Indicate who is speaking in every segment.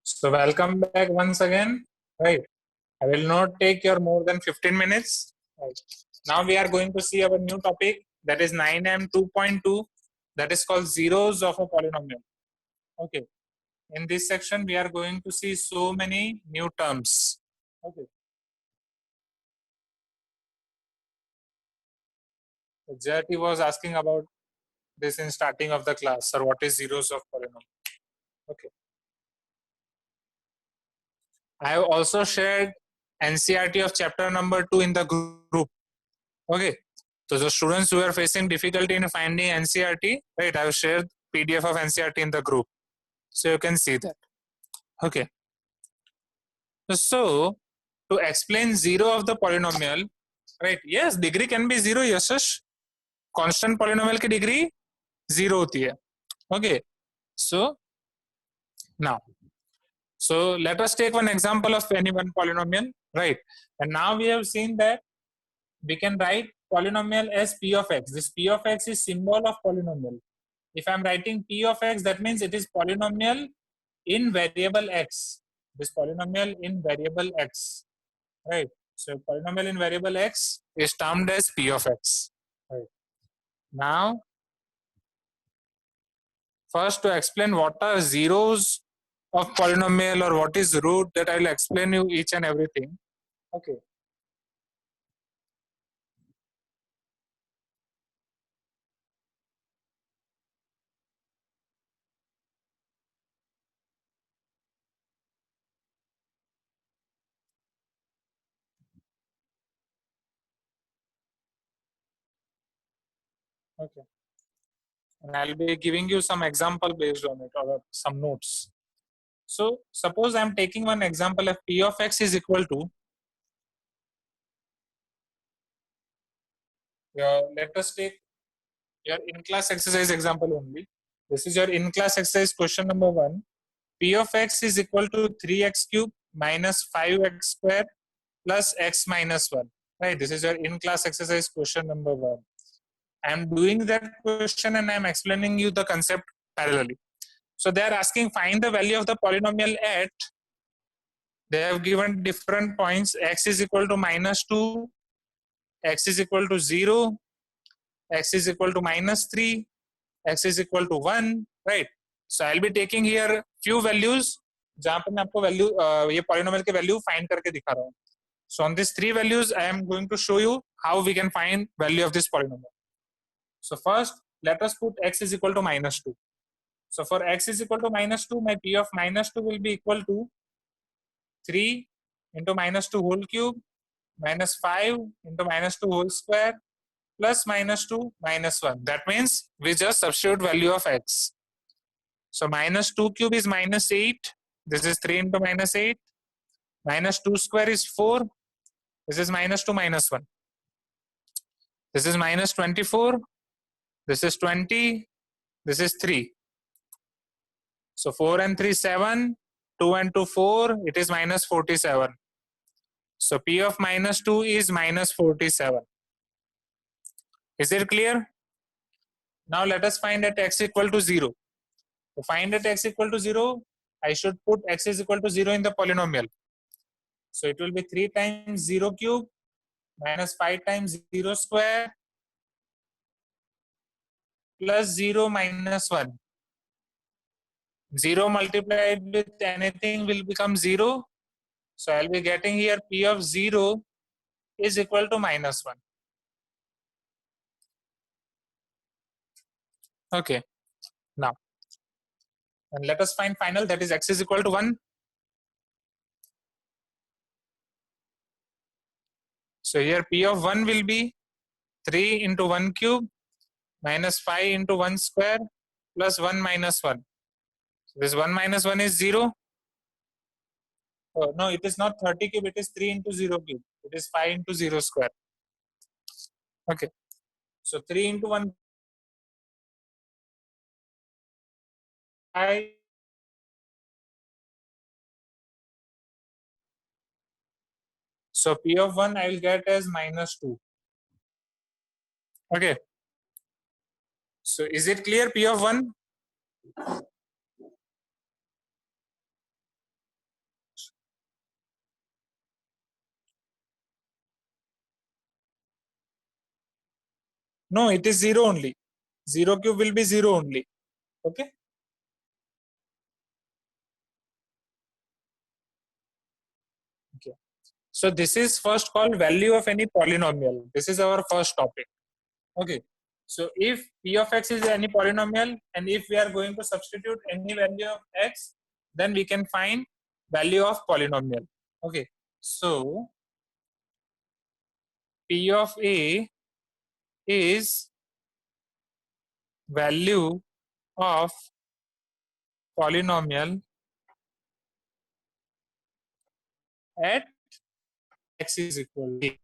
Speaker 1: So welcome back once again. Right. I will not take your more than 15 minutes. Right. Now we are going to see our new topic, that is 9M 2.2, that is called zeros of a polynomial. Okay. In this section we are going to see so many new terms. Okay. So Jyoti was asking about this in starting of the class, or what is zeros of polynomial. Okay. I have also shared NCERT of chapter number 2 in the group. Okay. So the students who are facing difficulty in finding NCERT, right, I have shared PDF of NCERT in the group. So you can see that. Okay. So to explain zero of the polynomial, right, yes, degree can be zero, yes, constant polynomial की degree zero होती है. Okay. So now, so let us take one example of any one polynomial, right? And now we have seen that we can write polynomial as p of x. This p of x is symbol of polynomial. If I'm writing p of x, that means it is polynomial in variable x. This polynomial in variable x, right? So polynomial in variable x is termed as p of x. Right. Now, first to explain what are zeros of polynomial or what is root, that I will explain you each and everything. Okay. Okay. And I'll be giving you some example based on it or some notes. So suppose I'm taking one example of p of x is equal to, let us take your in-class exercise example only. This is your in-class exercise question number 1. P of x is equal to 3x cube minus 5x square plus x minus 1. Right, this is your in-class exercise question number 1. I am doing that question and I am explaining you the concept parallelly. So they are asking find the value of the polynomial at, they have given different points, x is equal to minus 2, x is equal to 0, x is equal to minus 3, x is equal to 1, right? So I'll be taking here few values जहां पे मैं आपको value ये polynomial के value find करके दिखा रहा हूँ. So on these three values I am going to show you how we can find value of this polynomial. So first let us put x is equal to minus 2. So for x is equal to minus 2, my p of minus 2 will be equal to 3 into minus 2 whole cube minus 5 into minus 2 whole square plus minus 2 minus 1. That means we just substitute value of x. So minus 2 cube is minus 8. This is 3 into minus 8. Minus 2 square is 4. This is minus 2 minus 1. This is minus 24. This is 20. This is 3. So 4 and 3, 7. 2 and 2, 4. It is minus 47. So p of minus 2 is minus 47. Is it clear? Now let us find at x equal to 0. To find at x equal to 0, I should put x is equal to 0 in the polynomial. So it will be 3 times 0 cube minus 5 times 0 square plus 0 minus 1. 0 multiplied with anything will become 0. So I'll be getting here p of 0 is equal to minus 1. Okay. Now, and let us find final, that is x is equal to 1. So here p of 1 will be 3 into 1 cube minus 5 into 1 square plus 1 minus 1. So this 1 minus 1 is 0. Oh, no, it is not 30 cube, it is 3 into 0 cube. It is 5 into 0 square. Okay. So 3 into 1, 5. So p of 1 I will get as minus 2. Okay. So is it clear p of 1? No, it is 0 only. 0 cube will be 0 only. Okay. Okay. So this is first called value of any polynomial. This is our first topic. Okay. So if p of x is any polynomial and if we are going to substitute any value of x, then we can find value of polynomial. Okay. So p of a is value of polynomial at x is equal to a.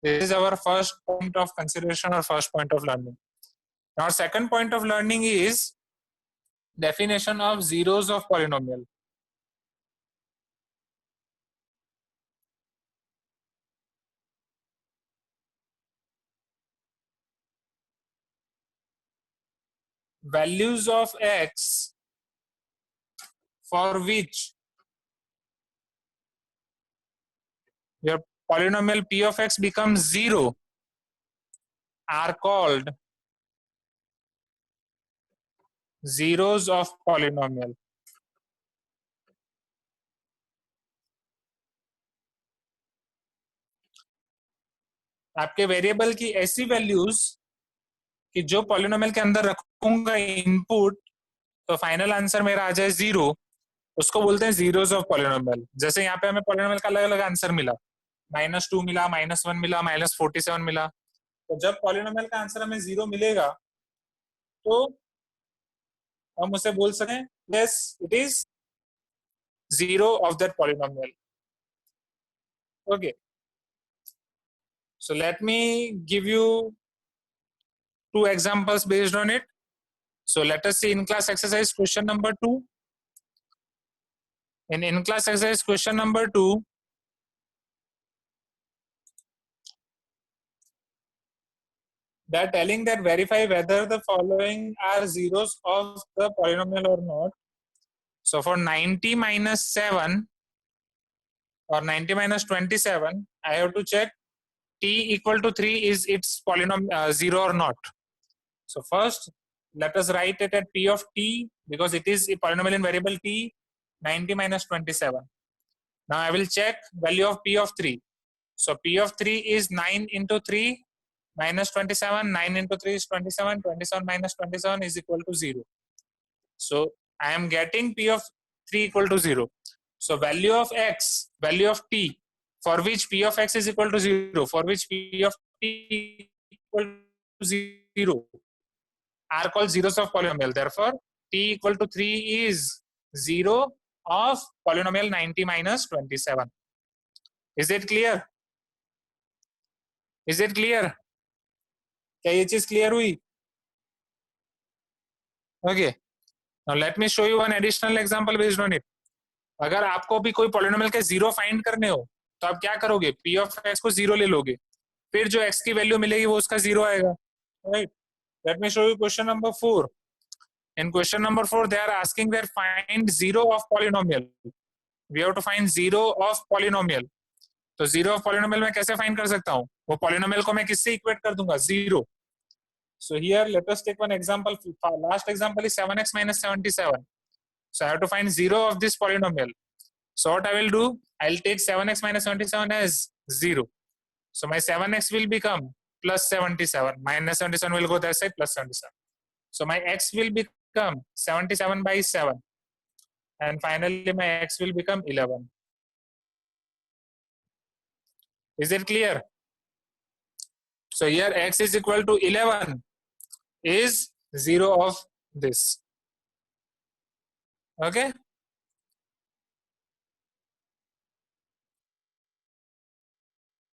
Speaker 1: This is our first point of consideration or first point of learning. Now second point of learning is definition of zeros of polynomial. Values of x for which your polynomial p of x becomes 0 are called zeros of polynomial. आपके variable की ऐसी values कि जो polynomial के अंदर रखूंगा input तो final answer मेरा आ जाए 0, उसको बोलते हैं जीरोस ऑफ पॉलिनोमियल. जैसे यहाँ पे हमें पॉलिनोमियल का अलग अलग आंसर मिला, -2 मिला, -1 मिला, -47 मिला. तो जब पॉलिनोमियल का आंसर हमें 0 मिलेगा तो हम उसे बोल सकते हैं yes it is 0 of that polynomial. Okay. So let me give you two examples based on it. So let us see in class exercise question number 2. In class exercise question number 2, they are telling that verify whether the following are zeros of the polynomial or not. So for 90 minus 7 or 90 minus 27, I have to check t equal to 3 is its polynomial 0 or not. So first let us write it at p of t because it is a polynomial in variable t, 90 minus 27. Now I will check value of p of 3. So p of 3 is 9 into 3 minus 27. 9 into 3 is 27. 27 minus 27 is equal to 0. So I am getting p of 3 equal to 0. So value of x, value of t, for which p of x is equal to 0, for which p of t equal to 0, are called zeros of polynomial. Therefore, t equal to 3 is 0 of polynomial 90 minus 27. Is it clear? Is it clear? क्या ये चीज clear हुई? Okay. Now let me show you one additional example based on it. अगर आपको भी कोई polynomial के zero find करने हो तो आप क्या करोगे? p of x को 0 ले लोगे, फिर जो x की वैल्यू मिलेगी वो उसका 0 आएगा. Right? Let me show you question number 4. In question number 4, they are asking that find 0 of polynomial. We have to find 0 of polynomial. तो 0 of polynomial मैं कैसे फाइंड कर सकता हूँ? वो पॉलिनोमियल को मैं किससे इक्वेट कर दूंगा? 0. So here let us take one example. Last example is 7x minus 77. So I have to find 0 of this polynomial. So what I will do? I'll take 7x minus 77 as 0. So my 7x will become plus 77. Minus 77 will go that side, plus 77. So my x will become 77 by 7. And finally my x will become 11. Is it clear? So here x is equal to 11 is 0 of this. Okay.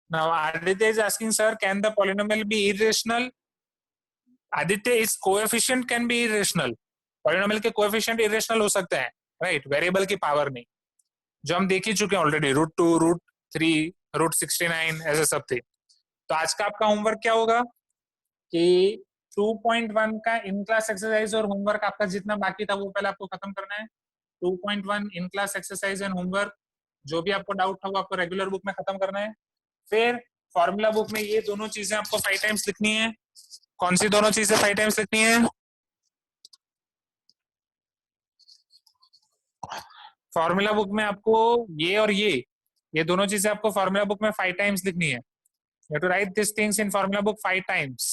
Speaker 1: Now Aditya is asking, sir, can the polynomial be irrational? Aditya, is coefficient can be irrational. Polynomial के coefficient irrational हो सकते हैं, right? Variable की power नहीं, जो हम देख ही चुके हैं already. √2, √3, √69 ऐसे सब थे. तो आज का आपका होमवर्क क्या होगा कि 2.1 का इन क्लास एक्सरसाइज और होमवर्क आपका जितना बाकी था वो पहले आपको खत्म करना है. 2.1 in class exercise and homework, जो भी आपको डाउट था वो आपको रेगुलर बुक में खत्म करना है. फिर फॉर्मूला बुक में ये दोनों चीजें आपको 5 टाइम्स लिखनी है. कौन सी दोनों चीजें 5 टाइम्स लिखनी है? फॉर्मूला बुक में आपको ये और ये दोनों चीजें आपको फॉर्मूला बुक में 5 टाइम्स लिखनी है. You have to write these things in formula book 5 times.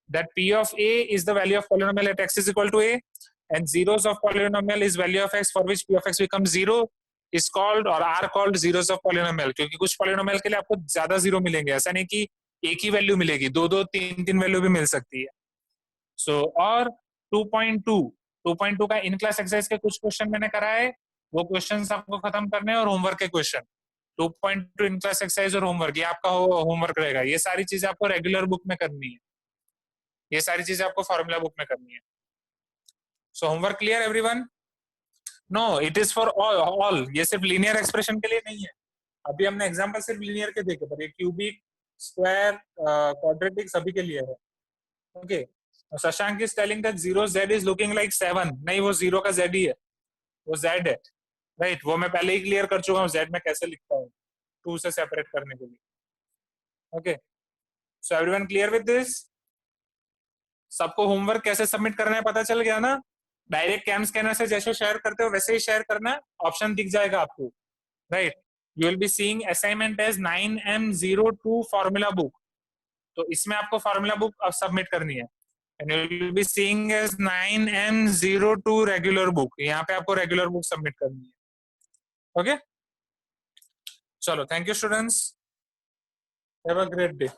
Speaker 1: That P of A is the value of polynomial at x is equal to A, and zeros of polynomial is value of x for which P of x becomes 0 is called or are called zeros of polynomial. क्योंकि कुछ polynomial के लिए आपको ज्यादा zero मिलेंगे, ऐसा नहीं कि एक ही वैल्यू मिलेगी, दो दो तीन तीन वैल्यू भी मिल सकती है. सो और 2.2 का इन क्लास एक्सरसाइज के कुछ क्वेश्चन मैंने कराए, वो क्वेश्चन आपको खत्म करने हैं, और होमवर्क के क्वेश्चन 2.2 इन क्लास एक्सरसाइज और होमवर्क, ये आपका होमवर्क रहेगा. ये सारी चीजें आपको रेगुलर बुक में करनी है, ये सारी चीजें आपको फॉर्मूला बुक में करनी है. So homework clear everyone? No, it is for all. ये सिर्फ लीनियर एक्सप्रेशन के लिए नहीं है. अभी हमने एग्जांपल सिर्फ लीनियर के देखे, पर ये क्यूबिक, स्क्वायर, क्वाड्रेटिक सभी के लिए है. Okay. Shashank is telling that 0z is looking like 7. नहीं, वो 0 का z ही है, वो z है. राइट, वो मैं पहले ही क्लियर कर चुका हूँ, z में कैसे लिखता हूँ 2 से सेपरेट करने के लिए. Okay. So everyone clear with this? सबको होमवर्क कैसे सबमिट करना है पता चल गया ना? डायरेक्ट कैम स्कैनर से जैसे शेयर करते हो वैसे ही शेयर करना है, ऑप्शन दिख जाएगा आपको. Right, you will be seeing assignment as 9M02 formula book. तो इसमें आपको फॉर्मूला बुक सबमिट करनी है. And you will be seeing as 9M02 regular book. यहाँ पे आपको रेगुलर बुक सबमिट करनी है. ओके, चलो, thank you students, have a great day.